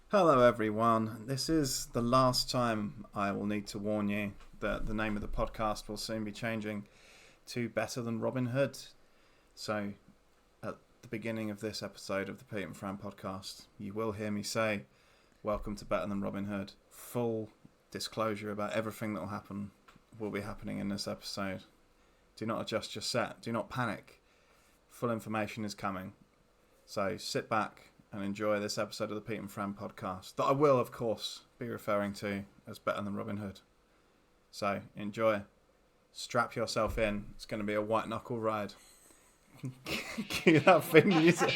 Hello everyone, this is the last time I will need to warn you that the name of the podcast will soon be changing to Better Than Robin Hood. So, at the beginning of this episode of the Pete and Fran podcast, you will hear me say, welcome to Better Than Robin Hood. Full disclosure about everything that will be happening in this episode. Do not adjust your set, do not panic. Full information is coming. So sit back and enjoy this episode of the Pete and Fran podcast that I will, of course, be referring to as Better Than Robin Hood. So enjoy. Strap yourself in. It's going to be a white knuckle ride. Cue that theme music.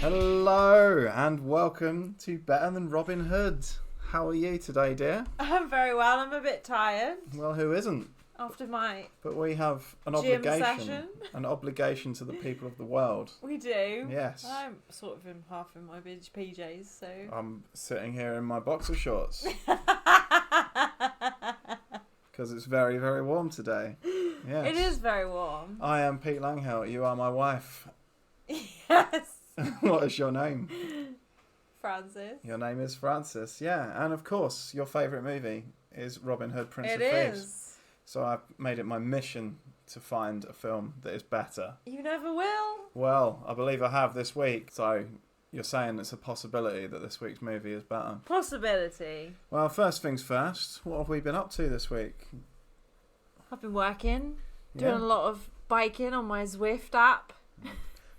Hello and welcome to Better Than Robin Hood. How are you today, dear? I'm very well. I'm a bit tired. Well, who isn't? After my But we have an gym session. An obligation to the people of the world. We do. Yes. I'm sort of half in my PJs, so. I'm sitting here in my boxer shorts because it's very, very warm today. Yes. It is very warm. I am Pete Langhill. You are my wife. Yes. What is your name? Francis. Your name is Francis, yeah. And of course, your favourite movie is Robin Hood, Prince of Thieves. It is. So I've made it my mission to find a film that is better. You never will. Well, I believe I have this week. So you're saying it's a possibility that this week's movie is better. Possibility. Well, first things first, what have we been up to this week? I've been working, doing a lot of biking on my Zwift app.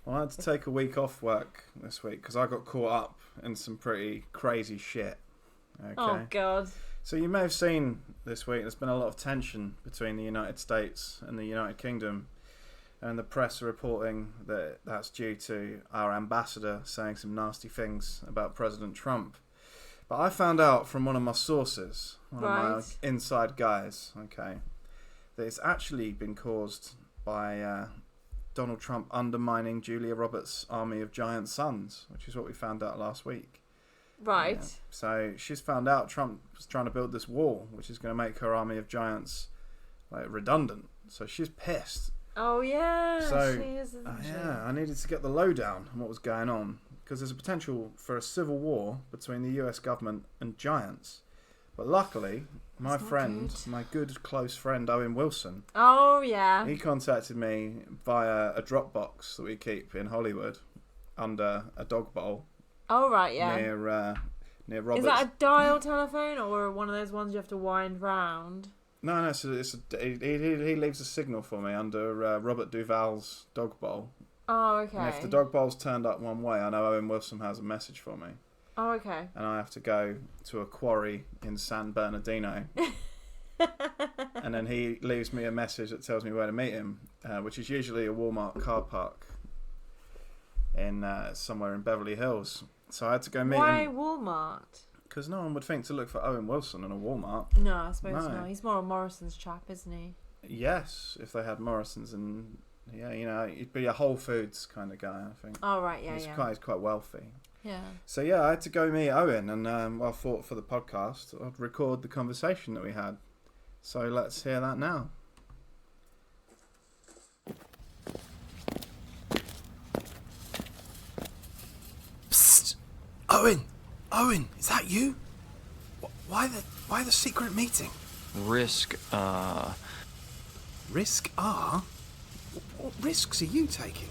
Well, I had to take a week off work this week because I got caught up in some pretty crazy shit. Okay. Oh, God. So you may have seen this week there's been a lot of tension between the United States and the United Kingdom, and the press are reporting that that's due to our ambassador saying some nasty things about President Trump. But I found out from one of my sources, one of my inside guys, okay, that it's actually been caused by Donald Trump undermining Julia Roberts' army of giant sons, which is what we found out last week. Right. Yeah. So she's found out Trump was trying to build this wall, which is going to make her army of giants redundant. So she's pissed. Oh, yeah. So, she is, isn't she? yeah, I needed to get the lowdown on what was going on, because there's a potential for a civil war between the US government and giants. But luckily, my good close friend Owen Wilson, oh, yeah, he contacted me via a Dropbox that we keep in Hollywood under a dog bowl. Oh, right, yeah. Near Roberts. Is that a dial telephone or one of those ones you have to wind round? No, he leaves a signal for me under Robert Duvall's dog bowl. Oh, okay. And if the dog bowl's turned up one way, I know Owen Wilson has a message for me. Oh, okay. And I have to go to a quarry in San Bernardino. And then he leaves me a message that tells me where to meet him, which is usually a Walmart car park in somewhere in Beverly Hills. So I had to go meet him. Why Walmart? Because no one would think to look for Owen Wilson in a Walmart. No, I suppose not. He's more a Morrison's chap, isn't he? Yes, if they had Morrison's and, yeah, you know, he'd be a Whole Foods kind of guy, I think. Oh, right, yeah, He's quite wealthy. Yeah. So, yeah, I had to go meet Owen, and I thought for the podcast I'd record the conversation that we had. So let's hear that now. Psst! Owen, is that you? Why the secret meeting? Risk R? What risks are you taking?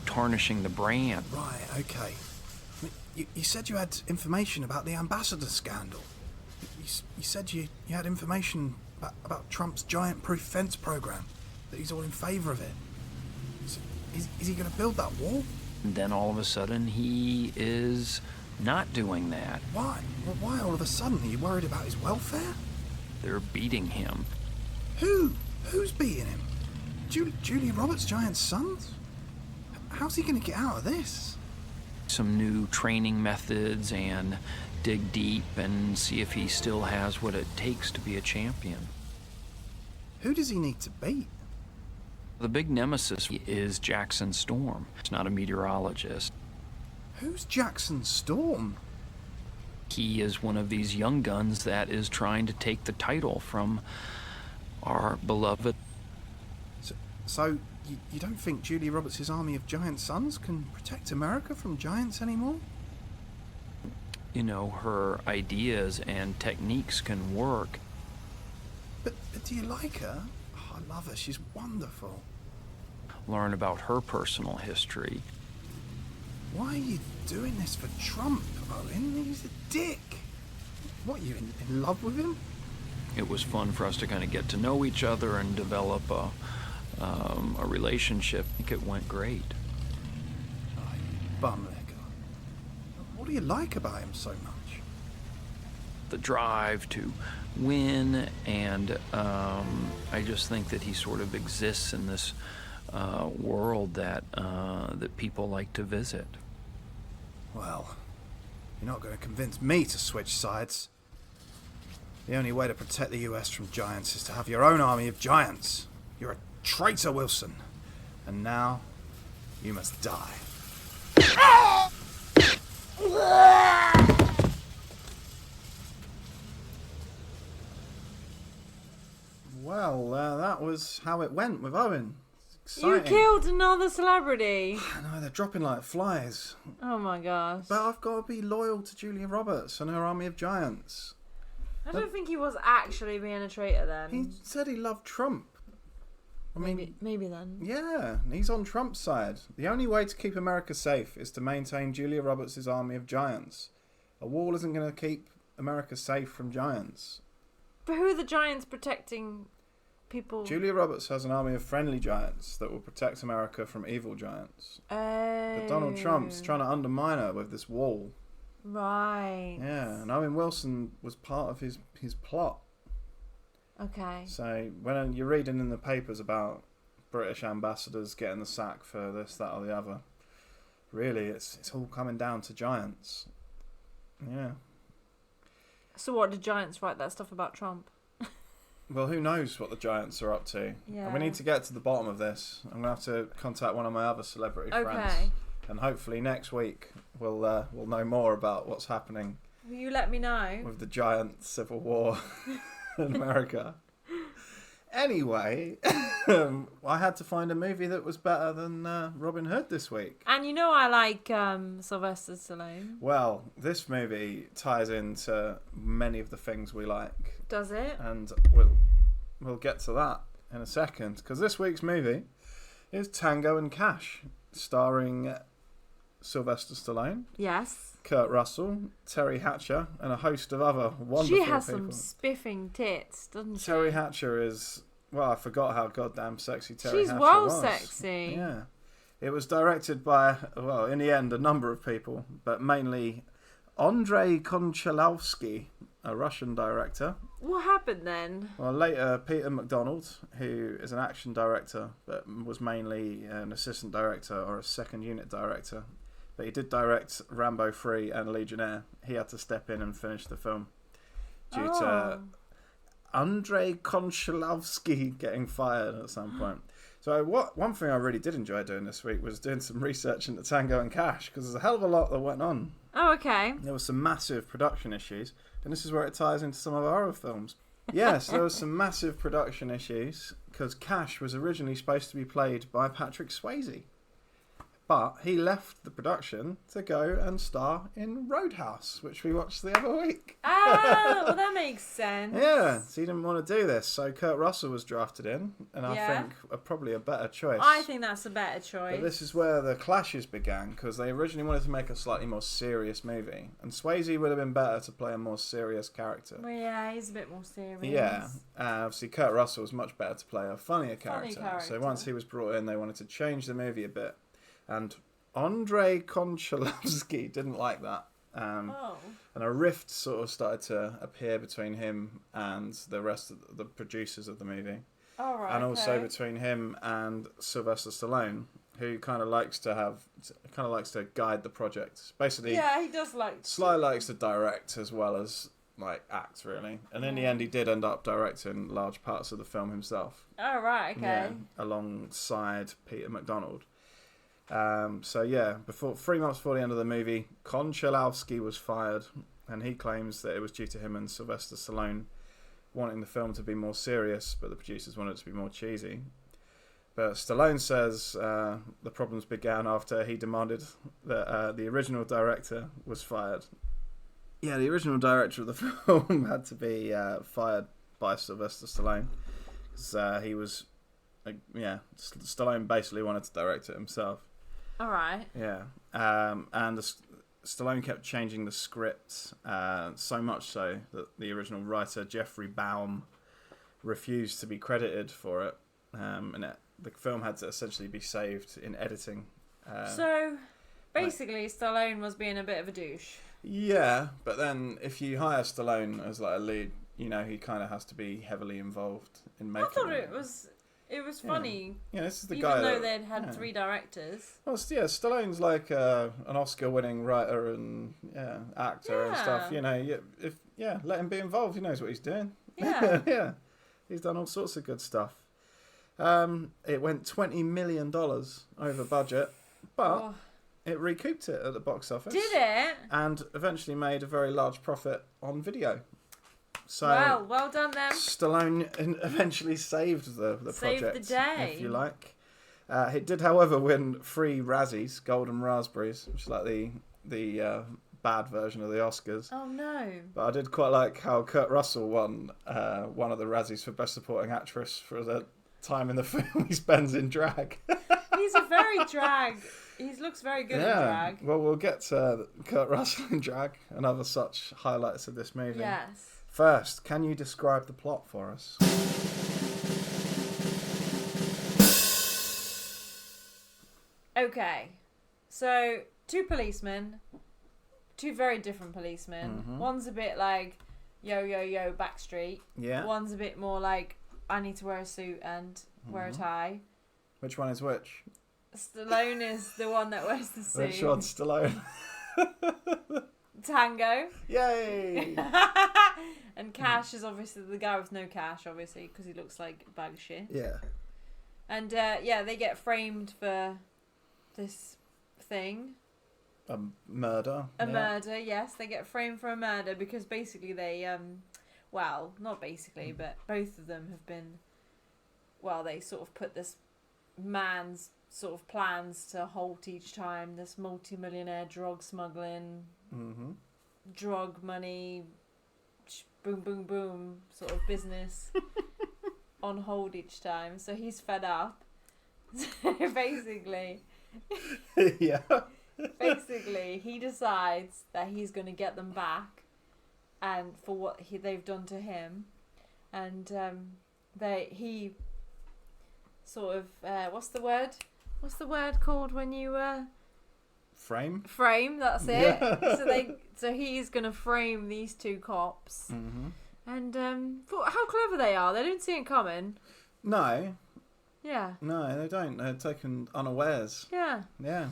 Tarnishing the brand. Right, okay. You said you had information about the ambassador scandal. You said you had information about Trump's giant-proof fence program, that he's all in favour of it. So, is he going to build that wall? And then all of a sudden he is not doing that. Why? Well, why all of a sudden? Are you worried about his welfare? They're beating him. Who? Who's beating him? Julia Roberts' giant sons? How's he going to get out of this? Some new training methods and dig deep and see if he still has what it takes to be a champion. Who does he need to beat? The big nemesis is Jackson Storm. He's not a meteorologist. Who's Jackson Storm? He is one of these young guns that is trying to take the title from our beloved. So you don't think Julia Roberts' army of giant sons can protect America from giants anymore? You know, her ideas and techniques can work. But do you like her? Oh, I love her. She's wonderful. Learn about her personal history. Why are you doing this for Trump, Owen? He's a dick. What, you in love with him? It was fun for us to kind of get to know each other and develop a relationship. I think it went great. Oh, you bumlicker. What do you like about him so much? The drive to win, and I just think that he sort of exists in this world that people like to visit. Well, you're not going to convince me to switch sides. The only way to protect the US from giants is to have your own army of giants. You're a traitor, Wilson. And now, you must die. Well, that was how it went with Owen. Exciting. You killed another celebrity. I know, they're dropping like flies. Oh my gosh. But I've got to be loyal to Julia Roberts and her army of giants. I don't think he was actually being a traitor then. He said he loved Trump. I mean, maybe then. yeah, he's on Trump's side. The only way to keep America safe is to maintain Julia Roberts' army of giants. A wall isn't going to keep America safe from giants. But who are the giants protecting people? Julia Roberts has an army of friendly giants that will protect America from evil giants. But Donald Trump's trying to undermine her with this wall. Right. Yeah, and Owen Wilson was part of his plot. Okay. So when you're reading in the papers about British ambassadors getting the sack for this, that or the other, really it's all coming down to giants. Yeah. So what, did giants write that stuff about Trump? Well, who knows what the giants are up to? Yeah. And we need to get to the bottom of this. I'm going to have to contact one of my other celebrity friends. And hopefully next week we'll know more about what's happening. Will you let me know? With the giant civil war in America. Anyway, I had to find a movie that was better than Robin Hood this week. And you know I like Sylvester Stallone. Well, this movie ties into many of the things we like. Does it? And we'll get to that in a second, because this week's movie is Tango and Cash, starring Sylvester Stallone. Yes. Kurt Russell, Teri Hatcher, and a host of other wonderful people. She has some spiffing tits, doesn't she? Teri Hatcher is, well, I forgot how goddamn sexy Teri Hatcher was. She's well sexy. Yeah. It was directed by, well, in the end, a number of people, but mainly Andrei Konchalovsky, a Russian director. What happened then? Well, later, Peter McDonald, who is an action director, but was mainly an assistant director or a second unit director. But he did direct Rambo 3 and Legionnaire. He had to step in and finish the film due to Andrei Konchalovsky getting fired at some point. So one thing I really did enjoy doing this week was doing some research into Tango and Cash, because there's a hell of a lot that went on. Oh, okay. There were some massive production issues, and this is where it ties into some of our other films. Yes, there were some massive production issues, because Cash was originally supposed to be played by Patrick Swayze. But he left the production to go and star in Roadhouse, which we watched the other week. Ah, well, that makes sense. Yeah, so he didn't want to do this. So Kurt Russell was drafted in, and I think probably a better choice. I think that's a better choice. But this is where the clashes began, because they originally wanted to make a slightly more serious movie. And Swayze would have been better to play a more serious character. Well, yeah, he's a bit more serious. Yeah, obviously Kurt Russell was much better to play a funnier character. So once he was brought in, they wanted to change the movie a bit. And Andrei Konchalovsky didn't like that. And a rift sort of started to appear between him and the rest of the producers of the movie. Oh, right, and also between him and Sylvester Stallone, who kind of likes to guide the project. Basically, yeah, he does like. Sly likes to direct as well as like act, really. And in the end, he did end up directing large parts of the film himself. Oh, right, okay. Yeah, alongside Peter McDonald. So yeah, 3 months before the end of the movie, Konchalovsky was fired, and he claims that it was due to him and Sylvester Stallone wanting the film to be more serious, but the producers wanted it to be more cheesy. But Stallone says the problems began after he demanded that the original director was fired. Yeah, the original director of the film had to be fired by Sylvester Stallone. Because he was... Stallone basically wanted to direct it himself. All right. Yeah. And Stallone kept changing the script so much so that the original writer, Jeffrey Baum, refused to be credited for it. The film had to essentially be saved in editing. So, basically, Stallone was being a bit of a douche. Yeah, but then if you hire Stallone as like a lead, you know, he kind of has to be heavily involved in making it. I thought it was funny. Yeah, this is the even guy though they'd had 3 directors. Well, yeah, Stallone's like an Oscar-winning writer and actor and stuff. You know, let him be involved. He knows what he's doing. Yeah. Yeah, he's done all sorts of good stuff. It went $20 million over budget, but it recouped it at the box office. Did it? And eventually made a very large profit on video. So well done them. Stallone eventually saved the project, the day, if you like. It did, however, win 3 Razzies, Golden Raspberries, which is like the bad version of the Oscars. Oh no! But I did quite like how Kurt Russell won one of the Razzies for Best Supporting Actress for the time in the film he spends in drag. He's a very drag. He looks very good in drag. Well, we'll get to Kurt Russell in drag and other such highlights of this movie. Yes. First, can you describe the plot for us? Okay. So, 2 policemen. 2 very different policemen. Mm-hmm. One's a bit like, yo, backstreet. Yeah. One's a bit more like, I need to wear a suit and wear a tie. Which one is which? Stallone is the one that wears the suit. Which one's Stallone? Tango. Yay! And Cash is obviously the guy with no cash, obviously, because he looks like a bag of shit. Yeah. And, they get framed for this thing. A murder. A murder, yes. They get framed for a murder because basically they, well, not basically, but both of them have been, well, they sort of put this man's sort of plans to halt each time, this multi-millionaire drug smuggling, drug money, boom, boom, boom sort of business on hold each time. So he's fed up. So basically... Yeah. Basically, he decides that he's going to get them back, and for what they've done to him, and he sort of what's the word called when you Frame. That's it. Yeah. So he's going to frame these 2 cops, and how clever they are. They don't see it coming. No. Yeah. No, they don't. They're taken unawares. Yeah. Yeah.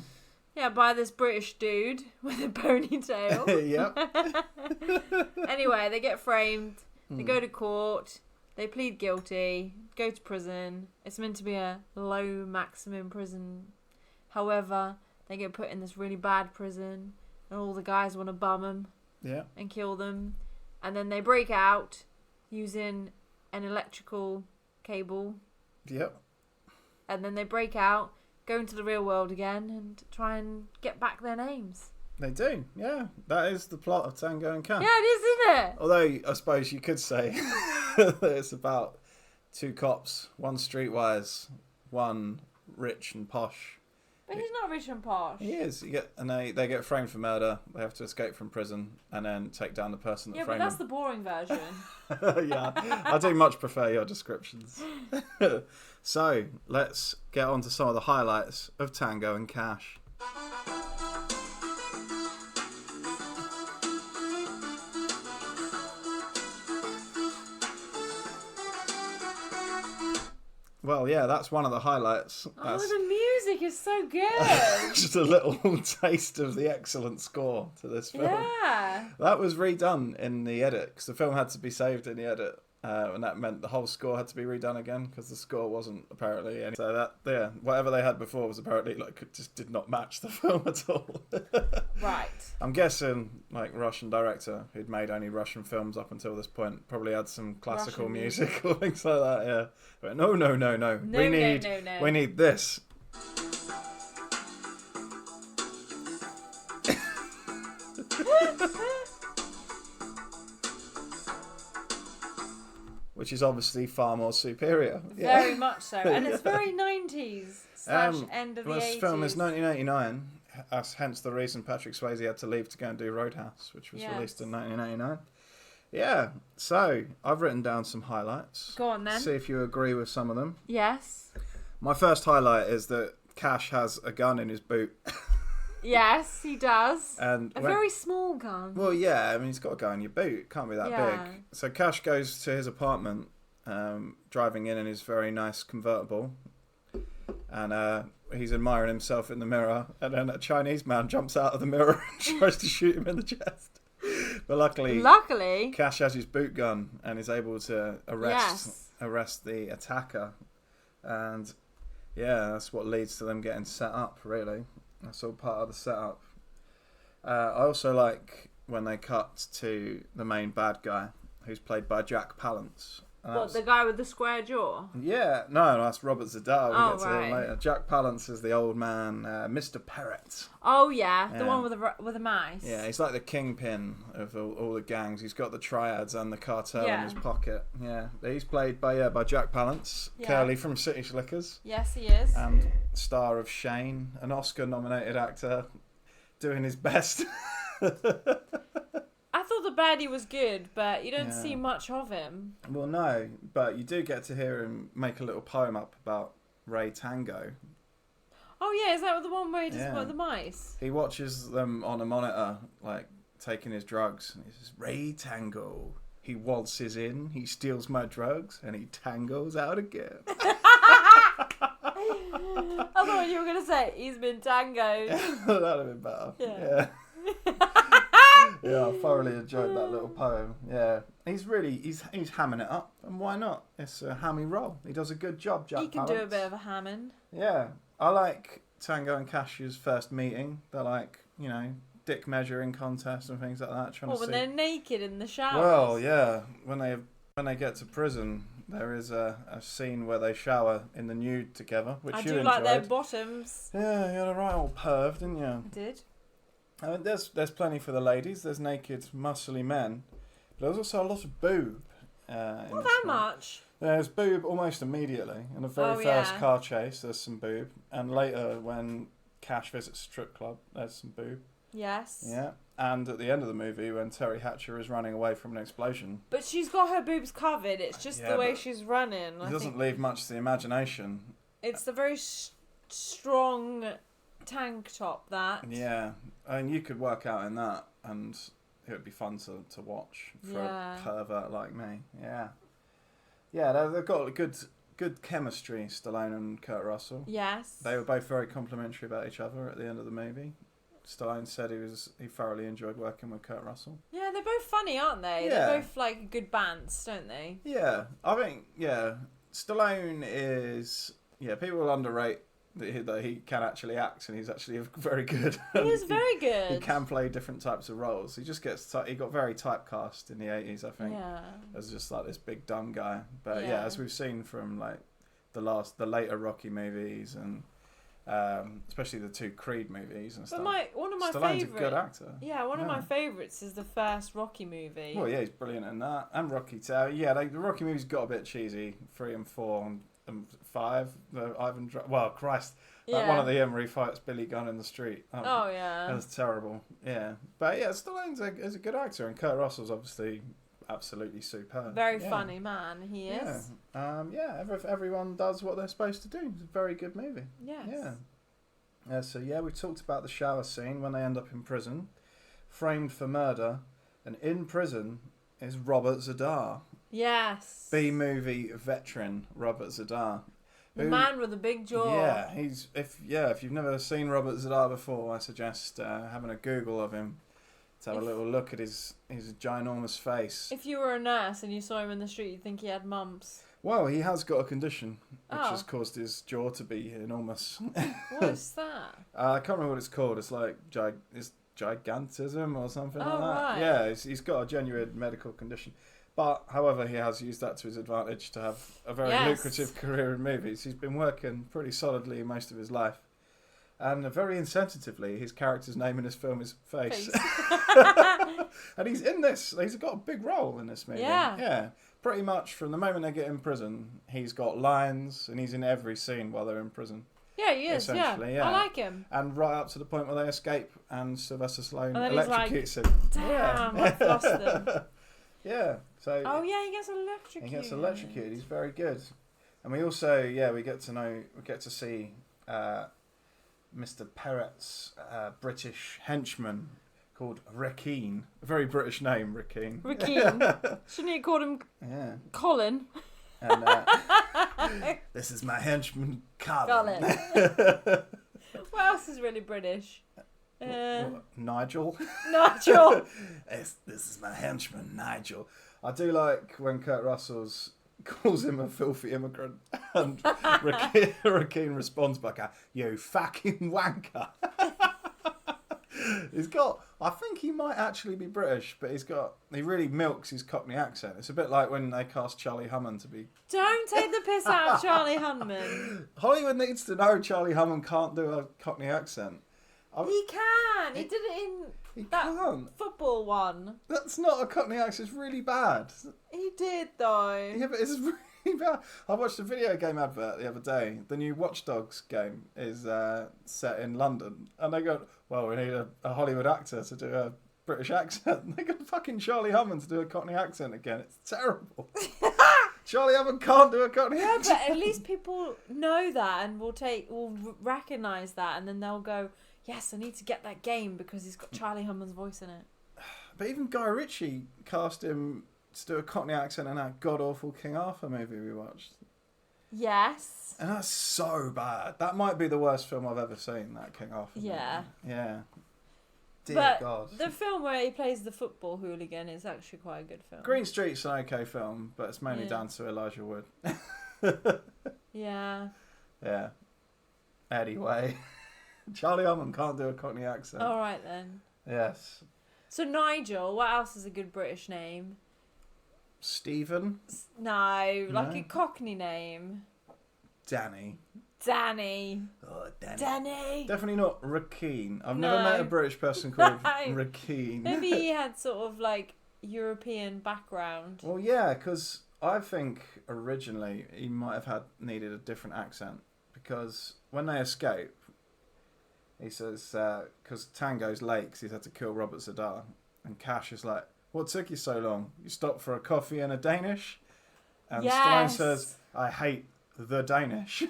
Yeah, by this British dude with a ponytail. Yep. Anyway, they get framed. They go to court. They plead guilty. Go to prison. It's meant to be a low maximum prison. However, they get put in this really bad prison, and all the guys want to bum them. Yeah. And kill them. And then they break out using an electrical cable. Yep. And then they break out, go into the real world again, and try and get back their names. They do, yeah. That is the plot of Tango and Cash. Yeah, it is, isn't it? Although, I suppose you could say that it's about 2 cops, one streetwise, one rich and posh. But he's not rich and posh. He is. They get framed for murder. They have to escape from prison and then take down the person that framed them. Yeah, but that's the boring version. Yeah, I do much prefer your descriptions. So, let's get on to some of the highlights of Tango and Cash. Well, yeah, that's one of the highlights. Oh, the music is so good. Just a little taste of the excellent score to this film. Yeah. That was redone in the edit, because the film had to be saved in the edit. And that meant the whole score had to be redone again because the score wasn't apparently any. So that, yeah, whatever they had before was apparently like it just did not match the film at all. Right. I'm guessing like Russian director who'd made only Russian films up until this point probably had some classical Russian music or things like that. Yeah, but no. No, We need this. Which is obviously far more superior. Very much so. And it's very 90s / end of the 80s. This film is 1989. Hence the reason Patrick Swayze had to leave to go and do Roadhouse, which was released in 1989. Yeah, so I've written down some highlights. Go on then. See if you agree with some of them. Yes. My first highlight is that Cash has a gun in his boot. Yes, he does. And very small gun. Well, yeah, I mean, he's got to go in your boot. It can't be that Yeah. big. So Cash goes to his apartment, driving in his very nice convertible. And he's admiring himself in the mirror. And then a Chinese man jumps out of the mirror and tries to shoot him in the chest. But luckily, Cash has his boot gun and is able to arrest the attacker. And yeah, that's what leads to them getting set up, really. That's all part of the setup. I also like when they cut to the main bad guy, who's played by Jack Palance. What, the guy with the square jaw? Yeah, no, that's Robert Zadar. We'll get to him right. later. Jack Palance is the old man, Mr. Parrot. Oh yeah, the one with the mice. Yeah, he's like the kingpin of all the gangs. He's got the triads and the cartel in his pocket. Yeah, he's played by Jack Palance, Curly from City Slickers. Yes, he is. And star of Shane, an Oscar-nominated actor, doing his best. I thought the baddie was good, but you don't see much of him. Well, no, but you do get to hear him make a little poem up about Ray Tango. Oh yeah, is that the one where he does about the mice? He watches them on a monitor, like, taking his drugs, and he says, Ray Tango. He waltzes in, he steals my drugs, and he tangos out again. I thought you were going to say, he's been tangoed. That would have been better. Yeah. Yeah, I thoroughly enjoyed that little poem. Yeah, he's hamming it up, and why not? It's a hammy role. He does a good job, Jack. He can do a bit of a Hammond. Yeah, I like Tango and Cashew's first meeting. They're like, dick measuring contests and things like that. When they're naked in the shower. Well, yeah, when they get to prison, there is a scene where they shower in the nude together, which you enjoyed. I do like their bottoms. Yeah, you had a right old perv, didn't you? I did. I mean, there's plenty for the ladies. There's naked, muscly men, but there's also a lot of boob. Not that much. There's boob almost immediately. In the very first car chase, there's some boob, and later when Cash visits a strip club, there's some boob. Yes. Yeah, and at the end of the movie, when Teri Hatcher is running away from an explosion. But she's got her boobs covered. It's just the way she's running. It doesn't leave much to the imagination. It's the very strong tank top that. Yeah, I mean, you could work out in that, and it would be fun to watch for a pervert like me. Yeah, they've got good chemistry, Stallone and Kurt Russell. Yes, they were both very complimentary about each other at the end of the movie. Stallone said he thoroughly enjoyed working with Kurt Russell. Yeah, they're both funny, aren't they? Yeah. They're both like good bands, don't they? Yeah, I think Stallone is people will underrate that he can actually act, and he's actually very good. He is very good. He can play different types of roles. He just he got very typecast in the 80s, I think. Yeah. As just like this big dumb guy. But as we've seen from like the later Rocky movies and especially the two Creed movies and stuff. One of my Stallone's a good actor. Yeah, one of my favourites is the first Rocky movie. Well, yeah, he's brilliant in that, and Rocky too. Yeah, the Rocky movies got a bit cheesy. 3 and 4 and 5. One of the end where he fights Billy Gunn in the street. That's terrible. Yeah, but yeah, Stallone's a good actor, and Kurt Russell's obviously absolutely superb. Very funny man, he is. Everyone does what they're supposed to do. It's a very good movie. Yes. Yeah. So we talked about the shower scene when they end up in prison, framed for murder, and in prison is Robert Zadar. Yes. B-movie veteran Robert Zadar. The man with the big jaw. Yeah, if you've never seen Robert Zadar before, I suggest having a Google of him to have a little look at his ginormous face. If you were a nurse and you saw him in the street, you'd think he had mumps. Well, he has got a condition which has caused his jaw to be enormous. What's that? I can't remember what it's called. It's like it's gigantism or something like that. Right. Yeah, he's got a genuine medical condition. But, however, he has used that to his advantage to have a very lucrative career in movies. He's been working pretty solidly most of his life. And very insensitively, his character's name in this film is Face. And he's in this. He's got a big role in this movie. Yeah. Pretty much from the moment they get in prison, he's got lines and he's in every scene while they're in prison. Yeah, he is. Yeah. I like him. And right up to the point where they escape and Sylvester Stallone electrocutes him. Damn, I've lost him. Yeah. So. Oh yeah, he gets electrocuted. He gets electrocuted. He's very good. And we also, we get to see Mr. Perrett's British henchman called Rakeen. A very British name, Rakeen. Rakeen. Shouldn't he have called him Colin? And this is my henchman, Colin. What else is really British? Nigel. Nigel. This is my henchman, Nigel. I do like when Kurt Russell's calls him a filthy immigrant, and Rakeen responds by going, "You fucking wanker." I think he might actually be British, but he really milks his Cockney accent. It's a bit like when they cast Charlie Hunnam to be... Don't take the piss out of Charlie Hunnam. Hollywood needs to know Charlie Hunnam can't do a Cockney accent. He can. He did it in football one. That's not a Cockney accent. It's really bad. He did, though. Yeah, but it's really bad. I watched a video game advert the other day. The new Watch Dogs game is set in London. And they go, well, we need a Hollywood actor to do a British accent. And they got fucking Charlie Hunnam to do a Cockney accent again. It's terrible. Charlie Hunnam can't do a Cockney accent. Yeah, but at least people know that and will recognise that. And then they'll go, yes, I need to get that game because he's got Charlie Hunnam's voice in it. But even Guy Ritchie cast him to do a Cockney accent in that god-awful King Arthur movie we watched. Yes. And that's so bad. That might be the worst film I've ever seen, that King Arthur movie. Yeah. Dear God. The film where he plays the football hooligan is actually quite a good film. Green Street's an okay film, but it's mainly down to Elijah Wood. Yeah. Yeah. Anyway. Charlie Hunnam can't do a Cockney accent. All right then. Yes. So Nigel, what else is a good British name? Stephen? No, like a Cockney name. Danny. Oh, Danny. Definitely not Rakeen. I've never met a British person called Rakeen. Maybe he had sort of like European background. Well, yeah, because I think originally he might have needed a different accent because when they escape, he says, because Tango's late because he's had to kill Robert Zadar, and Cash is like, what took you so long? You stopped for a coffee and a Danish? And Stallone says, I hate the Danish.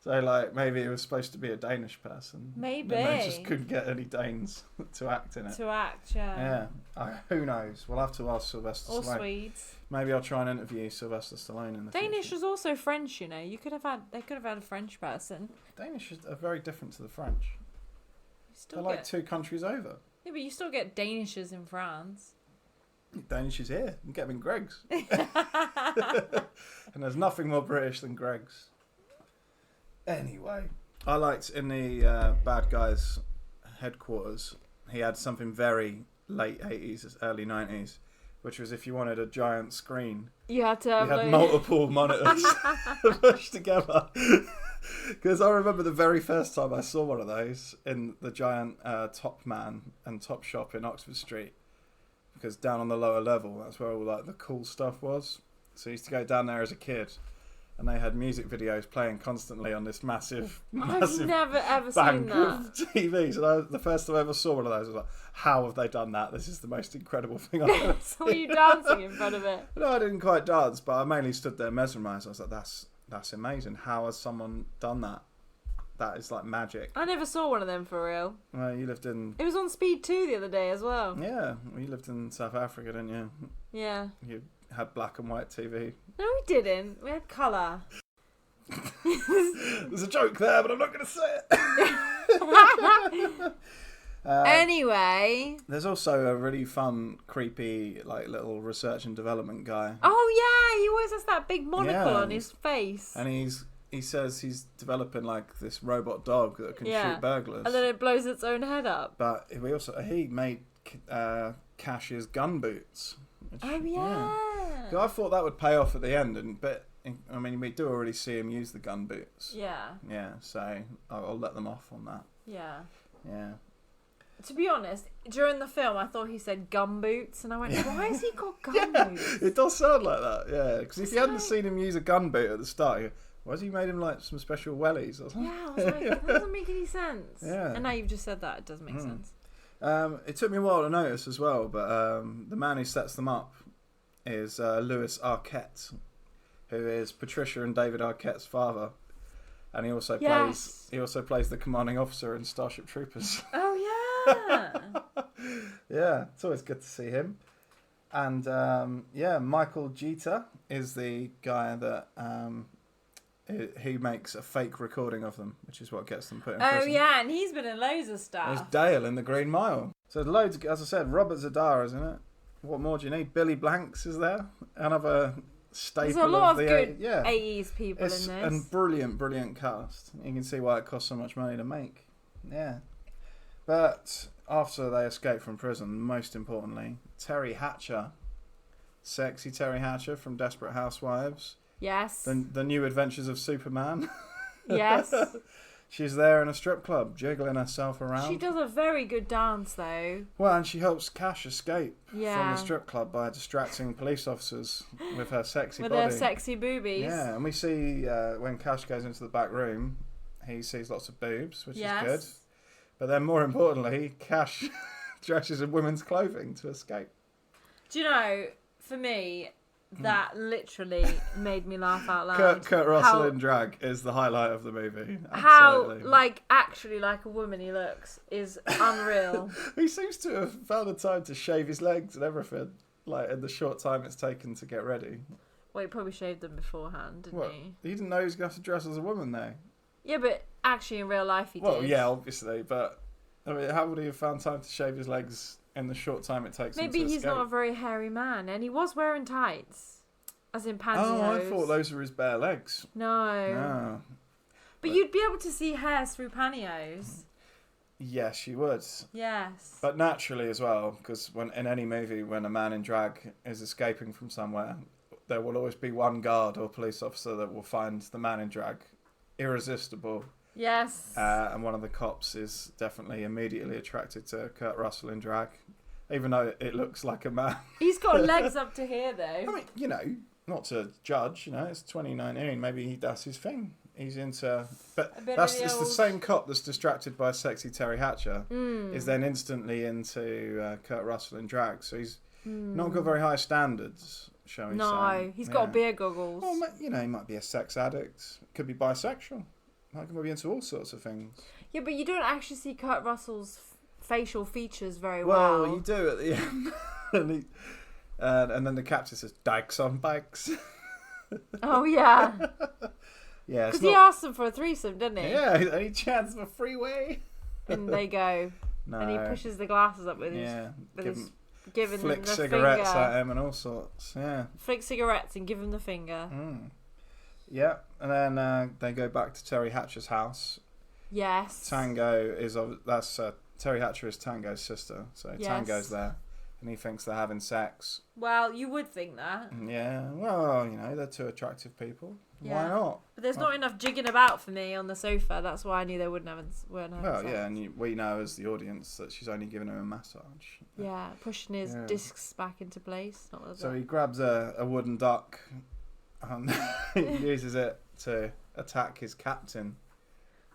So, like, maybe it was supposed to be a Danish person. Maybe. And they just couldn't get any Danes to act in it. Yeah. Who knows? We'll have to ask Sylvester Stallone. Or Swedes. Maybe I'll try and interview Sylvester Stallone in the Danish future. was also French, you know. They could have had a French person. Danish are very different to the French. They're like 2 countries over. Yeah, but you still get Danishes in France. Danish is here. You can get them in Greg's. And there's nothing more British than Greg's. Anyway, I liked in the Bad Guys headquarters, he had something very late 80s, early 90s, which was if you wanted a giant screen, you had to have multiple monitors pushed together. Because I remember the very first time I saw one of those in the giant Top Man and Top Shop in Oxford Street. Because down on the lower level, that's where all like the cool stuff was. So I used to go down there as a kid, and they had music videos playing constantly on this massive I've never ever bank seen that. of TVs. And the first time I ever saw one of those, I was like, how have they done that? This is the most incredible thing I've ever seen. Were you dancing in front of it? No, I didn't quite dance, but I mainly stood there mesmerised. I was like, that's amazing. How has someone done that? That is like magic. I never saw one of them for real. Well, you lived in... It was on Speed 2 the other day as well. Yeah, well, you lived in South Africa, didn't you? Yeah. You had black and white TV. No, we didn't. We had colour. There's a joke there, but I'm not going to say it. Anyway. There's also a really fun, creepy, like little research and development guy. Oh yeah, he always has that big monocle on his face. And he says he's developing like this robot dog that can shoot burglars. And then it blows its own head up. But he made Cash's gun boots. Which, I thought that would pay off at the end, but I mean we do already see him use the gun boots. Yeah. Yeah, so I'll let them off on that. Yeah. Yeah. To be honest, during the film, I thought he said gum boots, and I went, "Why has he got gum boots?" It does sound like that, yeah. Because if you hadn't seen him use a gun boot at the start, you go, why has he made him like some special wellies or something? Yeah, I was like, that doesn't make any sense. Yeah. And now you've just said that, it does make sense. It took me a while to notice as well, but the man who sets them up is Louis Arquette, who is Patricia and David Arquette's father, and he also plays the commanding officer in Starship Troopers. Oh yeah. Yeah, it's always good to see him. And Michael Jeter is the guy that he makes a fake recording of them, which is what gets them put in prison. Oh yeah, and he's been in loads of stuff. There's Dale in the Green Mile. So loads, as I said, Robert Zadar, isn't it? What more do you need? Billy Blanks is there. Another staple. There's a lot of good 80s. 80s people in this. And brilliant cast. You can see why it costs so much money to make. Yeah. But after they escape from prison, most importantly, Teri Hatcher, sexy Teri Hatcher from Desperate Housewives. Yes. The New Adventures of Superman. Yes. She's there in a strip club, jiggling herself around. She does a very good dance, though. Well, and she helps Cash escape from Yeah. the strip club by distracting police officers with her sexy body. With her sexy boobies. Yeah, and we see when Cash goes into the back room, he sees lots of boobs, which is good. But then, more importantly, Cash dresses in women's clothing to escape. Do you know, for me, that literally made me laugh out loud. Kurt Russell in drag is the highlight of the movie. Absolutely. How, actually like a woman he looks is unreal. He seems to have found the time to shave his legs and everything, like in the short time it's taken to get ready. Well, he probably shaved them beforehand, didn't he? He didn't know he was going to have to dress as a woman, though. Yeah, but actually in real life he did. Well, yeah, obviously, but I mean, how would he have found time to shave his legs in the short time it takes him to escape? Maybe he's not a very hairy man, and he was wearing tights, as in pantyhose. Oh, I thought those were his bare legs. No. But you'd be able to see hair through pantyhose. Yes, you would. Yes. But naturally as well, because in any movie, when a man in drag is escaping from somewhere, there will always be one guard or police officer that will find the man in drag irresistible. Yes. And one of the cops is definitely immediately attracted to Kurt Russell in drag, even though it looks like a man. He's got legs up to here, though. I mean, not to judge, it's 2019. Maybe that's his thing. He's into... But it's the same cop that's distracted by sexy Teri Hatcher is then instantly into Kurt Russell in drag. So he's not got very high standards, shall we say. No, he's got beer goggles. Well, he might be a sex addict. Could be bisexual. Might be into all sorts of things. Yeah, but you don't actually see Kurt Russell's facial features very well. Well, you do at the end. and then the captain says, "Dags on bags." Oh, yeah. Yeah, because he asked them for a threesome, didn't he? Yeah, any chance of a freeway? And they go. No. And he pushes the glasses up with giving flick him the cigarettes finger. at him and all sorts. Yeah. Flick cigarettes and give him the finger. Yeah, and then they go back to Teri Hatcher's house. Yes. Tango is Teri Hatcher is Tango's sister, so Tango's there, and he thinks they're having sex. Well, you would think that. Yeah, well, they're two attractive people. Yeah. Why not? But there's not enough jigging about for me on the sofa. That's why I knew they weren't having sex. Well, yeah, and we know as the audience that she's only giving him a massage. Yeah, pushing his discs back into place. So he grabs a wooden duck and he uses it to attack his captain.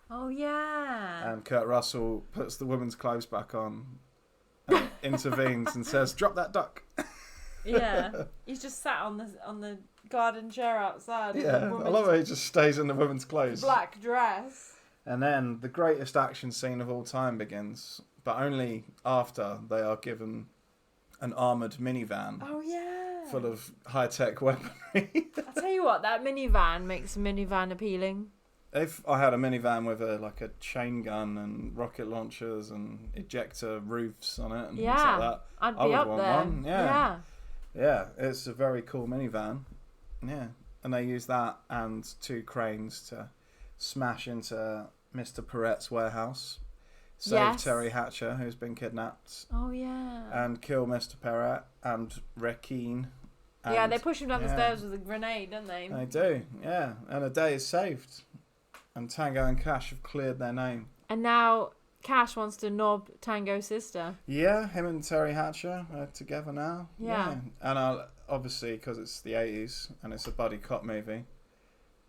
Oh, yeah. And Kurt Russell puts the woman's clothes back on and intervenes and says, "Drop that duck." Yeah. He's just sat on the garden chair outside. Yeah, I love how he just stays in the woman's clothes. Black dress. And then the greatest action scene of all time begins, but only after they are given an armoured minivan. Oh, yeah. Full of high-tech weaponry. I'll tell you what, that minivan makes a minivan appealing. if I had a minivan with a chain gun and rocket launchers and ejector roofs on it and things like that, I'd I be would up want there. one. Yeah. Yeah, it's a very cool minivan. Yeah, and they use that and 2 cranes to smash into Mr. Perret's warehouse, save Teri Hatcher, who's been kidnapped. Oh yeah. And kill Mr. Perret and Rekeen. Yeah, they push him down the stairs with a grenade, don't they? They do, yeah. And a day is saved. And Tango and Cash have cleared their name. And now Cash wants to knob Tango's sister. Yeah, him and Teri Hatcher are together now. Yeah. And obviously, because it's the 80s and it's a buddy cop movie,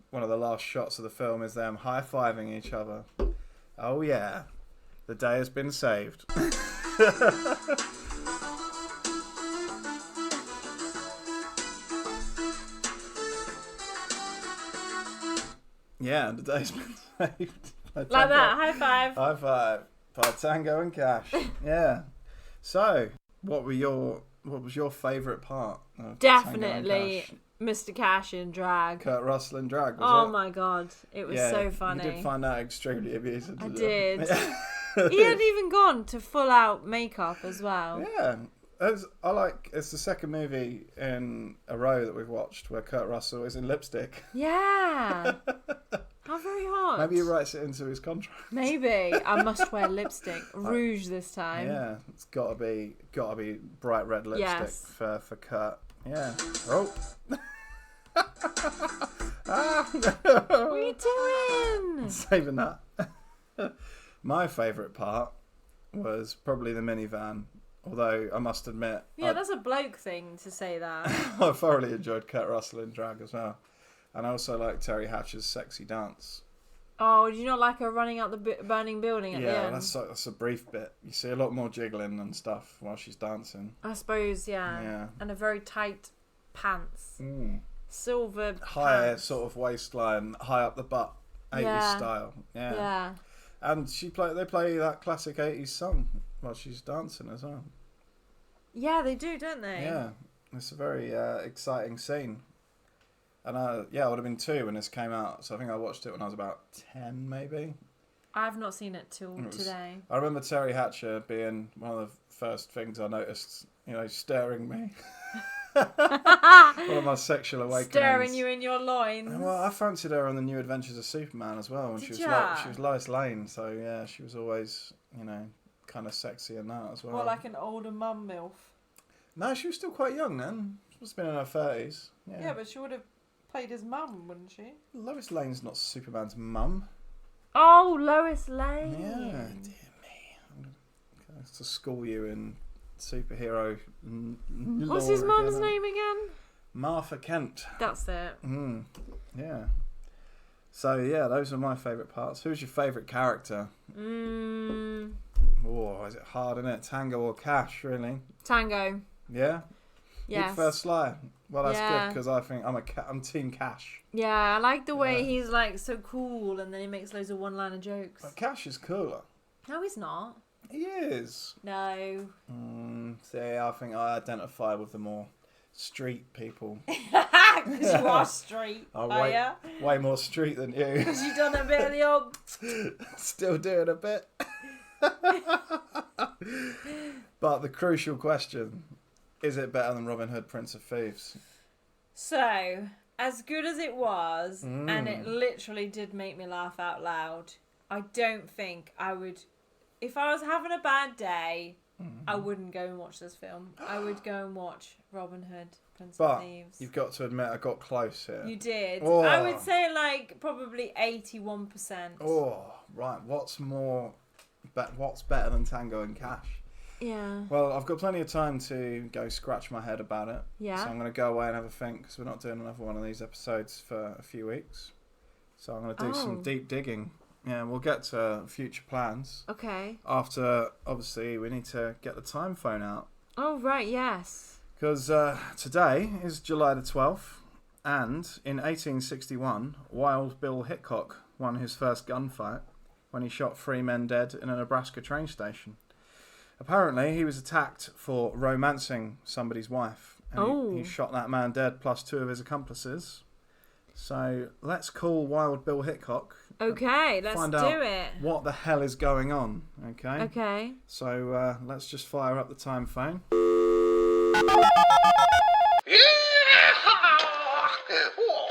one of the last shots of the film is them high-fiving each other. Oh yeah, the day has been saved. Yeah, the day's been saved. Like that, high five. High five by Tango and Cash. Yeah. So, what was your favourite part of Definitely Tango and Cash? Mr. Cash in drag. Kurt Russell in drag, was Oh it? my god, it was so funny. You did find that extremely amusing. I did. He had even gone to full out makeup as well. Yeah. It's the second movie in a row that we've watched where Kurt Russell is in lipstick. Yeah. How very hot. Maybe he writes it into his contract. Maybe. I must wear lipstick. Rouge this time. Yeah, it's gotta be bright red lipstick for Kurt. Yeah. Oh. What are you doing? Saving that. My favourite part was probably the minivan. Although I must admit, that's a bloke thing to say that. I thoroughly enjoyed Kurt Russell in drag as well, and I also like Teri Hatcher's sexy dance. Oh, did you not like her running out the burning building at the end? Yeah, that's a brief bit. You see a lot more jiggling and stuff while she's dancing. I suppose, yeah. And a very tight pants. Silver higher pants. sort of waistline, high up the butt, 80s style. Yeah. And they play that classic 80s song while she's dancing as well. Yeah, they do, don't they? Yeah. It's a very exciting scene. And I would have been 2 when this came out, so I think I watched it when I was about 10 maybe. I've not seen it till today. I remember Teri Hatcher being one of the first things I noticed, staring me. One of my sexual awakenings. Staring you in your loins. Well, I fancied her on the New Adventures of Superman as well, when she was Lois Lane. So yeah, she was always, kind of sexy in that as well. Well, like an older mum MILF. No, she was still quite young then. She must have been in her 30s. Yeah, but she would have played his mum, wouldn't she? Lois Lane's not Superman's mum. Oh, Lois Lane. Yeah, dear me. I'm going to school you in superhero What's his mum's name again? Martha Kent. That's it. Yeah. So yeah, those are my favourite parts. Who's your favourite character? Oh, is it hard, isn't it? Tango or Cash, really? Tango. Yeah? Yes. Big first sly. Well, that's good, because I think I'm Team Cash. Yeah, I like the way he's like so cool and then he makes loads of one-liner jokes. But Cash is cooler. No, he's not. He is. No. See, I think I identify with the more street people. Because you are street, way more street than you. Because you've done a bit of the old... Still doing a bit. But the crucial question, is it better than Robin Hood, Prince of Thieves? So, as good as it was, and it literally did make me laugh out loud, I don't think I would... If I was having a bad day, I wouldn't go and watch this film. I would go and watch Robin Hood, Prince of Thieves. You've got to admit, I got close here. You did. Oh. I would say probably 81%. Oh, right. What's better than Tango and Cash? Yeah. Well, I've got plenty of time to go scratch my head about it. Yeah. So I'm going to go away and have a think, because we're not doing another one of these episodes for a few weeks. So I'm going to do some deep digging. Yeah, we'll get to future plans. Okay. After, obviously, we need to get the time phone out. Oh, right, yes. Because today is July the 12th, and in 1861, Wild Bill Hickhock won his first gunfight when he shot 3 men dead in a Nebraska train station. Apparently, he was attacked for romancing somebody's wife. And he shot that man dead plus 2 of his accomplices. So let's call Wild Bill Hickhock. Okay, let's Find do out it. what the hell is going on, okay? Okay. So let's just fire up the time phone.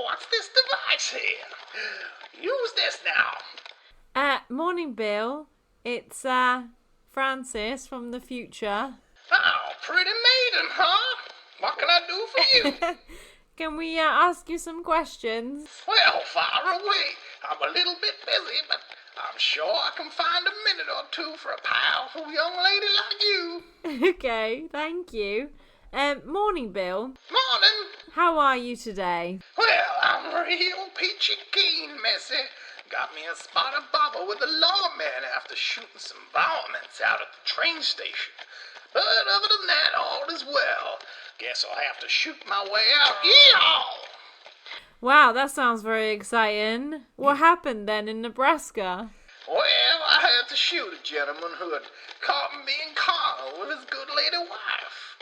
What's this device here? Use this now. Morning, Bill. It's Francis from the future. Oh, pretty maiden, huh? What can I do for you? Can we ask you some questions? Well, fire away. I'm a little bit busy, but I'm sure I can find a minute or two for a powerful young lady like you. Okay, thank you. Morning, Bill. Morning. How are you today? Well, I'm real peachy keen, Missy. Got me a spot of bother with the lawman after shooting some varmints out at the train station. But other than that, all is well. Guess I'll have to shoot my way out. Yeehaw! Wow, that sounds very exciting. What happened then in Nebraska? Well, I had to shoot a gentleman who had caught me being carnal with his good lady wife.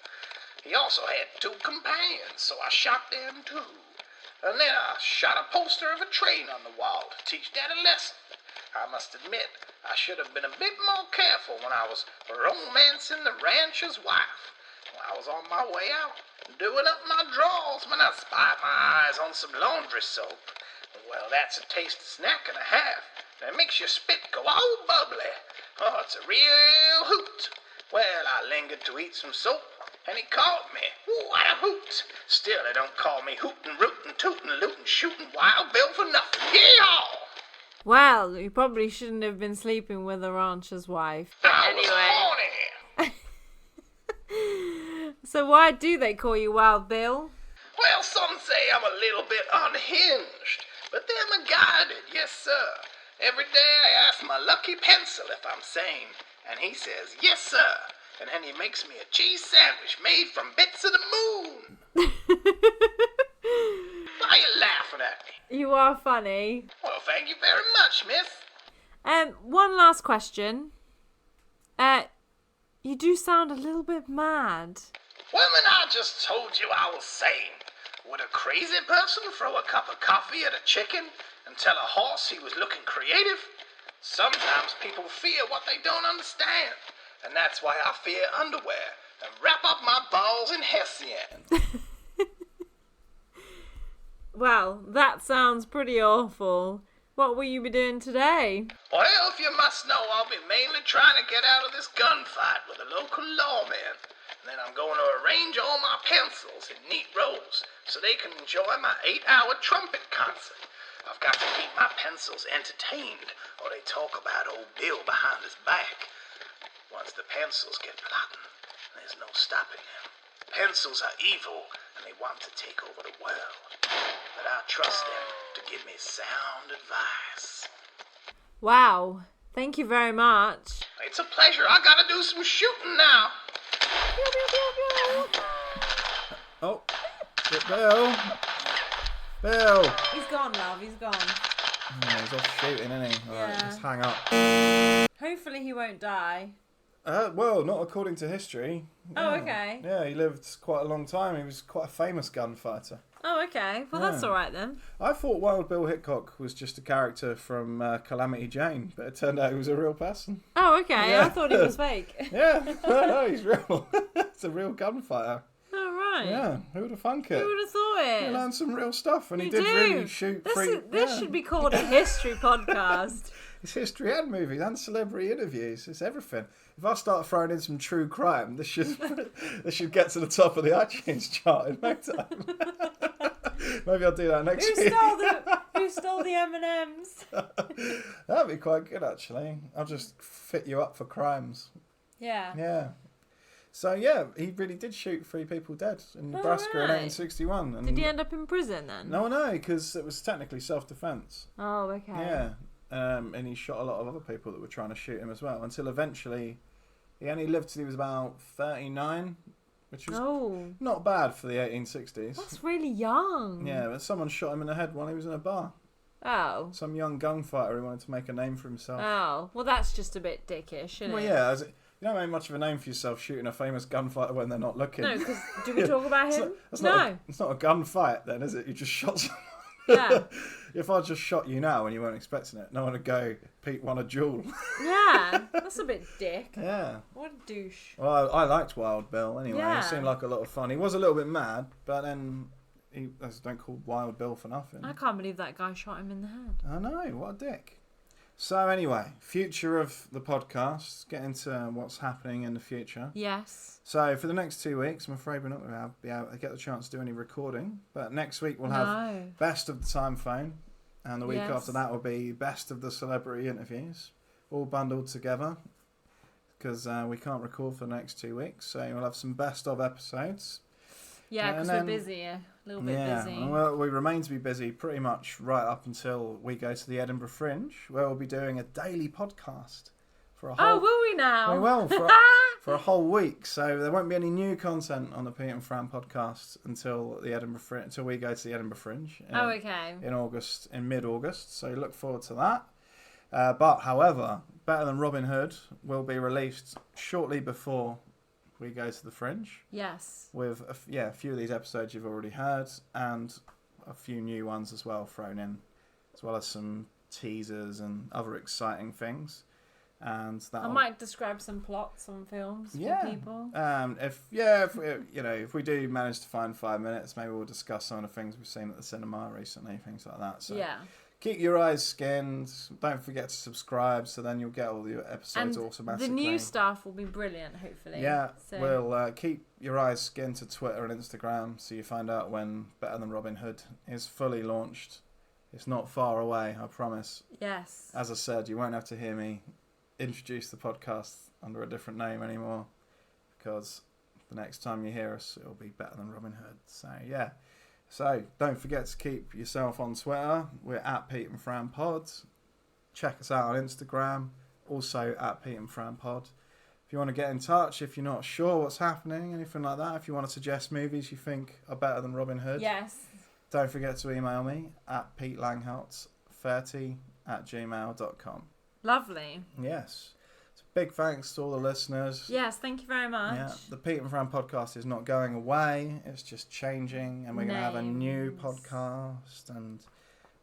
He also had 2 companions, so I shot them too. And then I shot a poster of a train on the wall to teach Dad a lesson. I must admit, I should have been a bit more careful when I was romancing the rancher's wife. I was on my way out, doing up my drawers when I spied my eyes on some laundry soap. Well, that's a tasty snack and a half. That makes your spit go all bubbly. Oh, it's a real hoot. Well, I lingered to eat some soap, and he called me. Ooh, what a hoot. Still, they don't call me hootin', rootin', tootin', lootin', shootin' Wild Bill for nothing. Yeehaw! Well, you probably shouldn't have been sleeping with the rancher's wife. I was horny. So why do they call you Wild Bill? Well, some say I'm a little bit unhinged, but then guided, yes, sir. Every day I ask my lucky pencil if I'm sane, and he says, yes, sir. And then he makes me a cheese sandwich made from bits of the moon. Why are you laughing at me? You are funny. Well, thank you very much, miss. One last question. You do sound a little bit mad. Woman, I just told you I was sane. Would a crazy person throw a cup of coffee at a chicken and tell a horse he was looking creative? Sometimes people fear what they don't understand. And that's why I fear underwear and wrap up my balls in hessian. Well, that sounds pretty awful. What will you be doing today? Well, if you must know, I'll be mainly trying to get out of this gunfight with a local lawman. And then I'm going to arrange all my pencils in neat rows so they can enjoy my 8-hour trumpet concert. I've got to keep my pencils entertained, or they talk about old Bill behind his back. Once the pencils get plotting, there's no stopping them. Pencils are evil, and they want to take over the world. But I trust them to give me sound advice. Wow, thank you very much. It's a pleasure. I gotta do some shooting now. Oh, Bill. Bill. He's gone, love, he's gone. Oh, he's off shooting, isn't he? Alright, Yeah. let's hang up. Hopefully he won't die. Well, not according to history. Oh, Yeah. okay. Yeah, he lived quite a long time. He was quite a famous gunfighter. Oh, okay. Well, that's Yeah. alright then. I thought Wild Bill Hickhock was just a character from Calamity Jane, but it turned out he was a real person. Oh, okay. Yeah. I thought he was fake. Yeah, no, he's real. It's a real gunfighter. Oh, right. Yeah, who would have thunk it? Who would have thought He it? learned some real stuff, and he You did do. really shoot This should be called a history podcast. It's history and movies and celebrity interviews. It's everything. If I start throwing in some true crime, this should get to the top of the iTunes chart in no time. Maybe I'll do that next Who week. stole the M&Ms? That'd be quite good, actually. I'll just fit you up for crimes. Yeah. Yeah. So yeah, he really did shoot 3 people dead in Nebraska in right. 1861. And Did he end up in prison then? No, because it was technically self-defense. Oh, okay. Yeah. And he shot a lot of other people that were trying to shoot him as well, until eventually he only lived till he was about 39, which was not bad for the 1860s. That's really young. Yeah, but someone shot him in the head while he was in a bar. Oh. Some young gunfighter who wanted to make a name for himself. Oh. Well, that's just a bit dickish, isn't Well, it? yeah, you don't make much of a name for yourself shooting a famous gunfighter when they're not looking. No, because do we talk about him? It's not a gunfight then, is it? You just shot someone. Yeah. If I just shot you now and you weren't expecting it, no one would go, Pete won a duel. Yeah, that's a bit dick. Yeah. What a douche. Well, I liked Wild Bill anyway. Yeah. He seemed like a lot of fun. He was a little bit mad, but then he don't call Wild Bill for nothing. I can't believe that guy shot him in the head. I know, what a dick. So anyway, future of the podcast, get into what's happening in the future. Yes. So for the next 2 weeks, I'm afraid we're not going to be able to get the chance to do any recording. But next week we'll have Best of the Time Phone. And the week after that will be Best of the Celebrity Interviews. All bundled together. Because we can't record for the next 2 weeks. So we'll have some best of episodes. Yeah, because we're busy. A little bit busy. Yeah, well, we remain to be busy pretty much right up until we go to the Edinburgh Fringe, where we'll be doing a daily podcast for a whole... Oh, will we now? We will, for a whole week. So there won't be any new content on the Pete and Fran podcast until the Edinburgh Fringe, until we go to the Edinburgh Fringe. Okay. In mid-August. So look forward to that. But, however, Better Than Robin Hood will be released shortly before we go to the Fringe. Yes. With a few of these episodes you've already heard, and a few new ones as well thrown in, as well as some teasers and other exciting things. And that I might describe some plots on films for people. If we do manage to find 5 minutes, maybe we'll discuss some of the things we've seen at the cinema recently, things like that. So keep your eyes skinned. Don't forget to subscribe, so then you'll get all the episodes automatically. The new stuff will be brilliant, hopefully. Yeah, we'll keep your eyes skinned to Twitter and Instagram, so you find out when Better Than Robin Hood is fully launched. It's not far away, I promise. Yes. As I said, you won't have to hear me introduce the podcast under a different name anymore, because the next time you hear us, it'll be Better Than Robin Hood. So, yeah. So, don't forget to keep yourself on Twitter. We're at Pete and Fran Pod. Check us out on Instagram. Also at Pete and Fran Pod. If you want to get in touch, if you're not sure what's happening, anything like that, if you want to suggest movies you think are better than Robin Hood, don't forget to email me at petelanghout30@gmail.com. Lovely. Yes. Big thanks to all the listeners. Yes, thank you very much. Yeah, the Pete and Fran podcast is not going away. It's just changing, and we're going to have a new podcast, and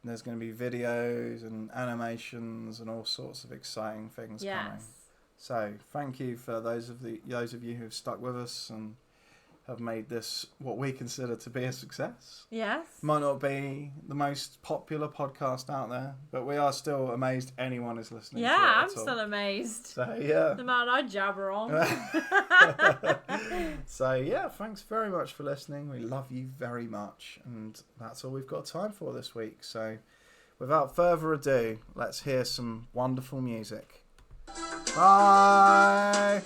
there's going to be videos and animations and all sorts of exciting things coming. So thank you for those of you who have stuck with us and have made this what we consider to be a success. Yes. Might not be the most popular podcast out there, but we are still amazed anyone is listening to it. Yeah, I'm still amazed. So, yeah. The amount I jabber on. So, yeah, thanks very much for listening. We love you very much. And that's all we've got time for this week. So, without further ado, let's hear some wonderful music. Bye!